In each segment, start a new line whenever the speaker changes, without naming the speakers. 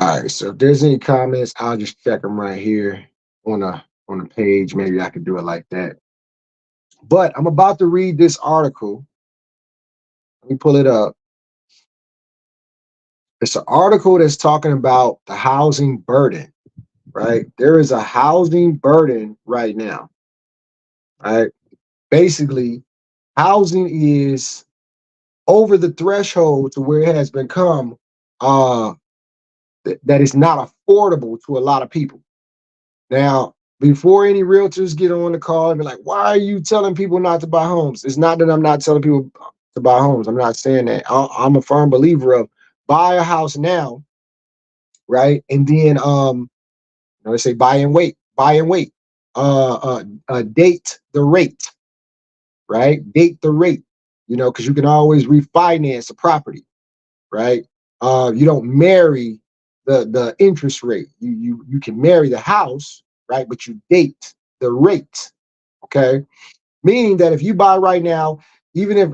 All right, so if there's any comments, I'll just check them right here on a page. Maybe I could do it like that. But I'm about to read this article. Let me pull it up. It's an article that's talking about the housing burden, right? There is a housing burden right now, right? Basically, housing is over the threshold to where it has become uh, that is not affordable to a lot of people. Now, before any realtors get on the call and be like, why are you telling people not to buy homes? It's not that I'm not telling people to buy homes. I'm not saying that. I'm a firm believer of buy a house now, right? And then they say buy and wait. Date the rate, right? Date the rate, because you can always refinance a property, right? You don't marry the interest rate. You can marry the house, right? But you date the rate, okay? Meaning that if you buy right now, even if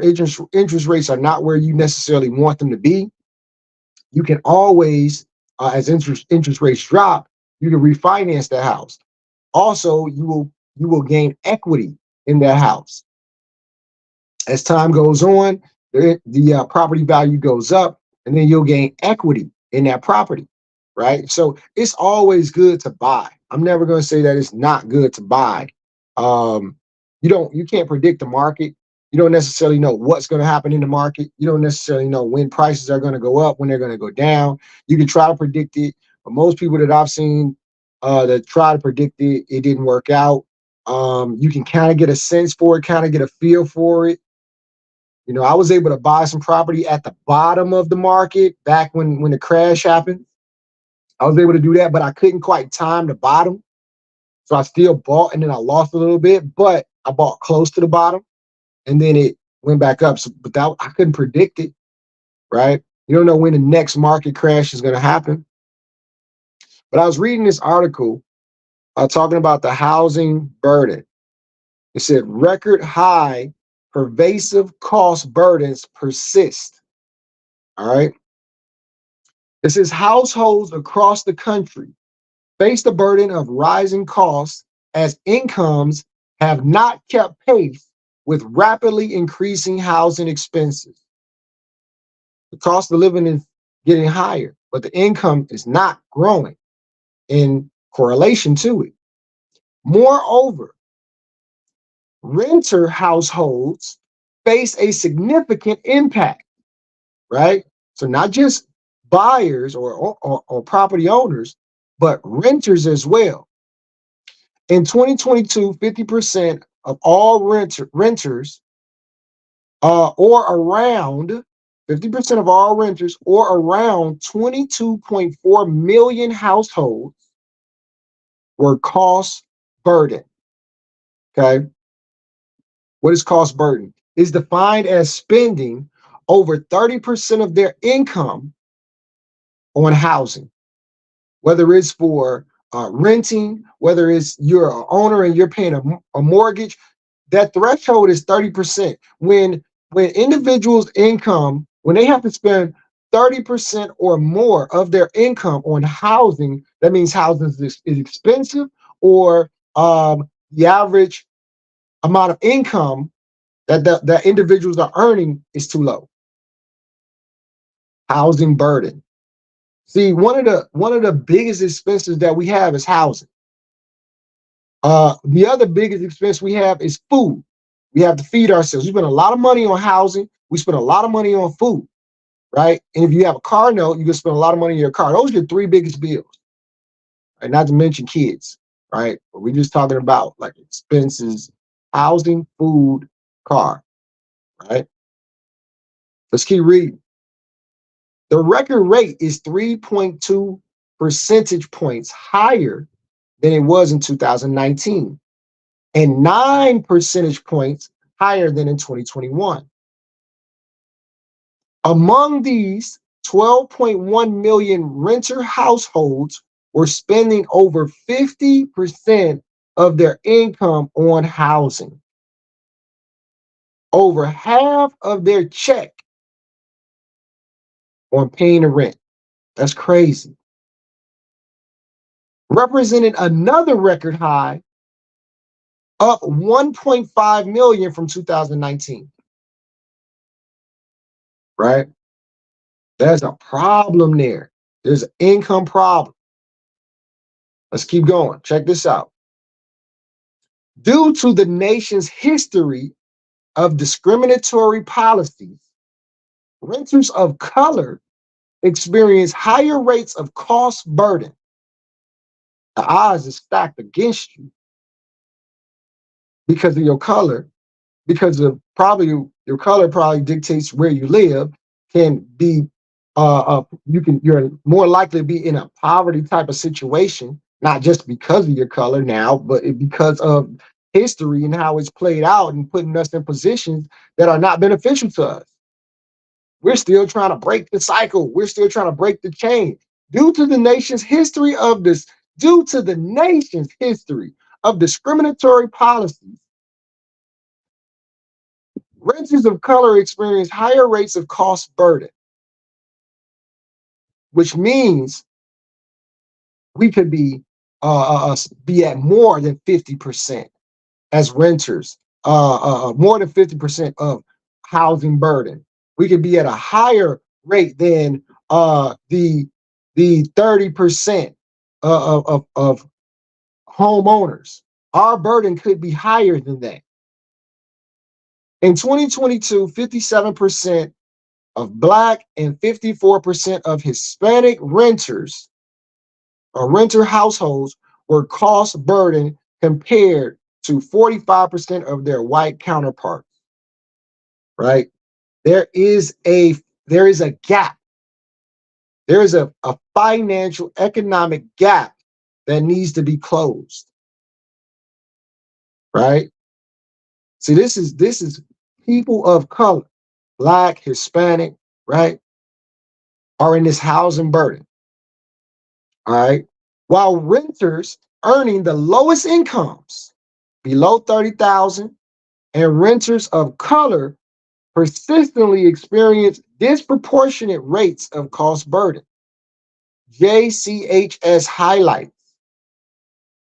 interest rates are not where you necessarily want them to be, you can always, as interest rates drop, you can refinance the house. Also, you will gain equity in that house. As time goes on, the property value goes up, and then you'll gain equity in that property, right? So it's always good to buy. I'm never going to say that it's not good to buy. Um, you can't predict the market. You don't necessarily know what's going to happen in the market. You don't necessarily know when prices are going to go up, when they're going to go down. You can try to predict it, but most people that I've seen that try to predict it, it didn't work out. You can kind of get a sense for it, kind of get a feel for it. I was able to buy some property at the bottom of the market back when the crash happened. I was able to do that, but I couldn't quite time the bottom. So I still bought and then I lost a little bit, but I bought close to the bottom and then it went back up. So, but that I couldn't predict it, right? You don't know when the next market crash is going to happen. But I was reading this article talking about the housing burden. It said record high pervasive cost burdens persist. All right. It says households across the country face the burden of rising costs as incomes have not kept pace with rapidly increasing housing expenses. The cost of living is getting higher, but the income is not growing in correlation to it. Moreover, renter households face a significant impact, right? So not just buyers or property owners, but renters as well. In 2022, 50% of all renters, or around 50% of all renters, or around 22.4 million households, were cost burden. Okay. What is cost burden? It's defined as spending over 30% of their income on housing, whether it's for renting, whether it's you're an owner and you're paying a mortgage. That threshold is 30%. When individuals' income, when they have to spend 30% or more of their income on housing, that means housing is expensive, or the average amount of income that individuals are earning is too low. Housing burden. See, one of the biggest expenses that we have is housing. The other biggest expense we have is food. We have to feed ourselves. We spend a lot of money on housing. We spend a lot of money on food, right? And if you have a car note, you can spend a lot of money on your car. Those are your three biggest bills, right? Not to mention kids, right? But we're just talking about like expenses, housing, food, car, right? Let's keep reading. The record rate is 3.2 percentage points higher than it was in 2019 and 9 percentage points higher than in 2021. Among these, 12.1 million renter households were spending over 50% of their income on housing. Over half of their check on paying the rent. That's crazy. represented another record high, up 1.5 million from 2019, right? There's a problem there. There's an income problem. Let's keep going. Check this out. Due to the nation's history of discriminatory policies, renters of color experience higher rates of cost burden. The odds is stacked against you because of your color, because of probably your color probably dictates where you live, can be you're more likely to be in a poverty type of situation, not just because of your color now, but because of history and how it's played out and putting us in positions that are not beneficial to us. We're still trying to break the cycle. We're still trying to break the chain. Due to the nation's history of this, due to the nation's history of discriminatory policies, renters of color experience higher rates of cost burden, which means we could be at more than 50% as renters, more than 50% of housing burden. We could be at a higher rate than the 30% of homeowners. Our burden could be higher than that. In 2022, 57% of Black and 54% of Hispanic renters or renter households were cost burden compared to 45% of their white counterparts, right? There is a gap. There is a financial economic gap that needs to be closed, right? See, this is people of color, Black, Hispanic, right, are in this housing burden. All right. While renters earning the lowest incomes, below 30,000, and renters of color persistently experience disproportionate rates of cost burden. JCHS highlights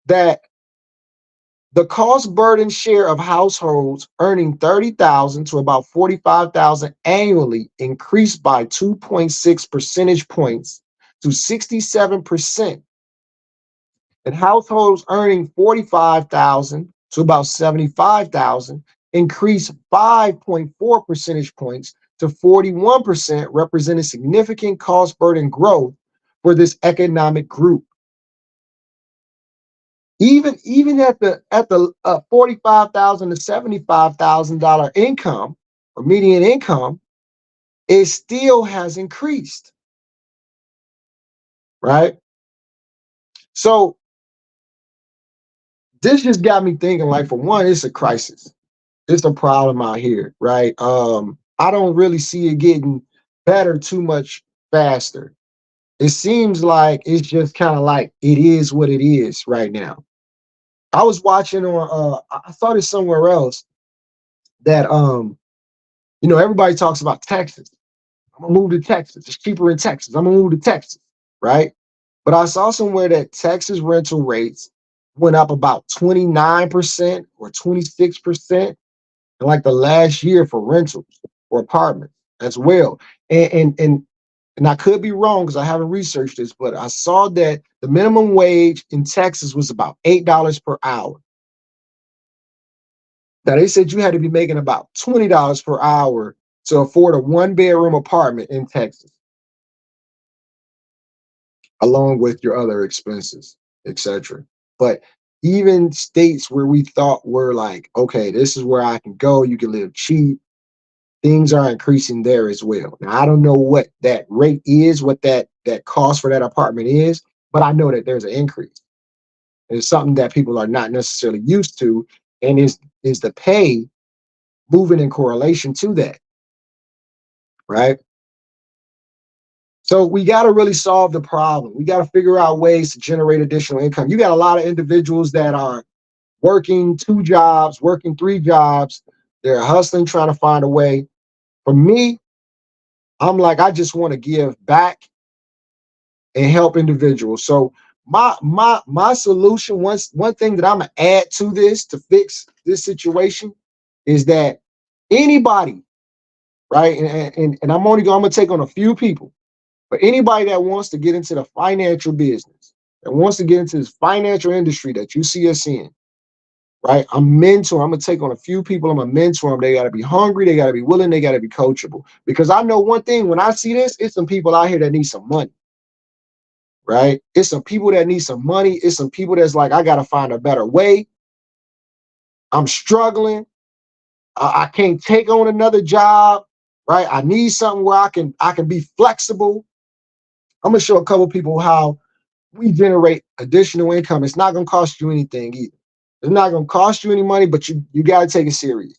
that the cost burden share of households earning 30,000 to about 45,000 annually increased by 2.6 percentage points to 67%. And households earning 45,000 to about 75,000 increased 5.4 percentage points to 41%, representing significant cost burden growth for this economic group. Even at the 45,000 to $75,000 income or median income, it still has increased, right? So this just got me thinking, like, for one, it's a crisis. It's a problem out here, right? I don't really see it getting better too much faster. It seems like it's just kind of like it is what it is right now. I was watching on I saw this somewhere else that everybody talks about Texas. I'm gonna move to Texas. It's cheaper in Texas. I'm gonna move to Texas, right? But I saw somewhere that Texas rental rates went up about 29% or 26% in like the last year for rentals or apartments as well. And I could be wrong because I haven't researched this, but I saw that the minimum wage in Texas was about $8 per hour. Now they said you had to be making about $20 per hour to afford a one-bedroom apartment in Texas, along with your other expenses, etc. But even states where we thought were like, okay, this is where I can go, you can live cheap, things are increasing there as well. Now, I don't know what that rate is, what that cost for that apartment is, but I know that there's an increase. It's something that people are not necessarily used to, and is the pay moving in correlation to that, right? So we got to really solve the problem. We got to figure out ways to generate additional income. You got a lot of individuals that are working 2 jobs, working 3 jobs. They're hustling, trying to find a way. For me, I'm like, I just want to give back and help individuals. So My solution, one thing that I'm gonna add to this to fix this situation is that anybody, right? And I'm gonna take on a few people, but anybody that wants to get into the financial business, that wants to get into this financial industry that you see us in, right? I'm gonna take on a few people. I'm a mentor them. They gotta be hungry, they gotta be willing, they gotta be coachable. Because I know one thing, when I see this, it's some people out here that need some money, right? It's some people that need some money. It's some people that's like, I gotta find a better way. I'm struggling. I can't take on another job, right? I need something where I can be flexible. I'm gonna show a couple people how we generate additional income. It's not gonna cost you anything either. It's not gonna cost you any money, but you gotta take it serious.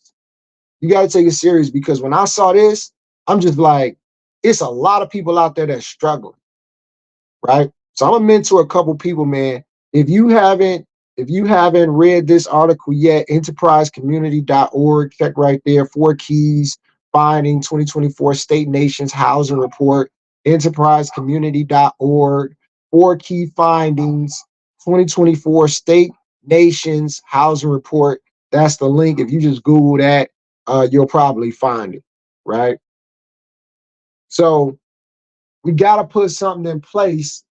You gotta take it serious, because when I saw this, I'm just like, it's a lot of people out there that's struggling, right? So I'm gonna mentor a couple people, man. If you haven't, if you haven't read this article yet, enterprisecommunity.org, check right there, 4 keys finding 2024 state nations housing report, enterprisecommunity.org, 4 key findings, 2024 state nations housing report. That's the link. If you just Google that, you'll probably find it, right? So we got to put something in place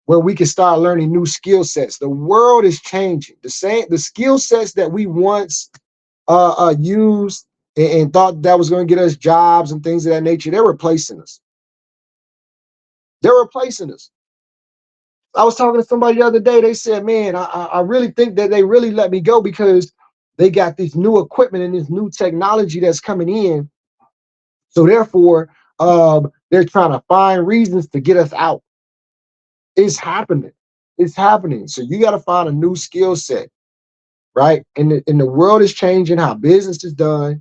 where we can start learning new skill sets. The world is changing. The skill sets that we once used and thought that was going to get us jobs and things of that nature, they're replacing us. They're replacing us. I was talking to somebody the other day. They said, man, I really think that they really let me go because they got this new equipment and this new technology that's coming in. So therefore, they're trying to find reasons to get us out. It's happening. It's happening. So you got to find a new skill set, right? And the world is changing how business is done,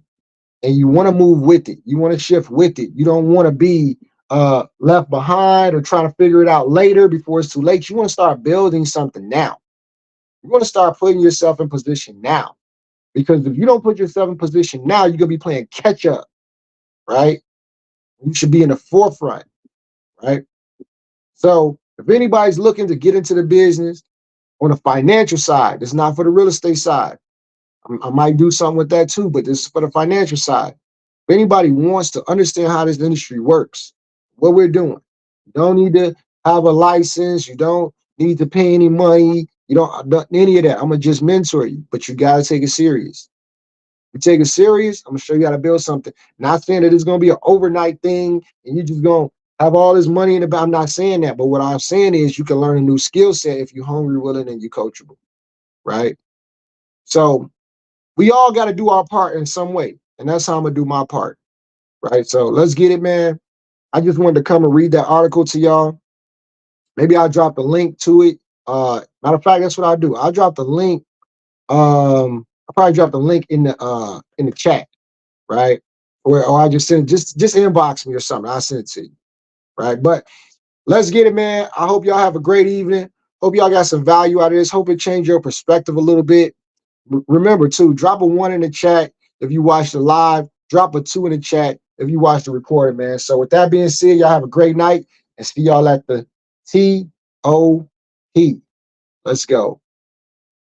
and you want to move with it. You want to shift with it. You don't want to be left behind or trying to figure it out later before it's too late. You want to start building something now. You want to start putting yourself in position now, because if you don't put yourself in position now, you're gonna be playing catch up, right? You should be in the forefront, right? So if anybody's looking to get into the business on the financial side, it's not for the real estate side. I might do something with that too, but this is for the financial side. If anybody wants to understand how this industry works, what we're doing, you don't need to have a license. You don't need to pay any money. You don't any of that. I'm gonna just mentor you, but you gotta take it serious. You take it serious, I'm gonna show you how to build something. Not saying that it's gonna be an overnight thing and you're just gonna have all this money in the bank. I'm not saying that, but what I'm saying is you can learn a new skill set if you're hungry, willing, and you're coachable, right? So we all got to do our part in some way, and that's how I'm gonna do my part, right? So let's get it, man. I just wanted to come and read that article to y'all. Maybe I'll drop the link to it. Matter of fact, that's what I'll do. I'll drop the link. I'll probably drop the link in the chat, right? Or I just send just inbox me or something. I'll send it to you, right? But let's get it, man. I hope y'all have a great evening. Hope y'all got some value out of this. Hope it changed your perspective a little bit. Remember too, drop a 1 in the chat if you watch the live. Drop a 2 in the chat if you watch the recording, man. So with that being said, y'all have a great night and see y'all at the TOP. Let's go.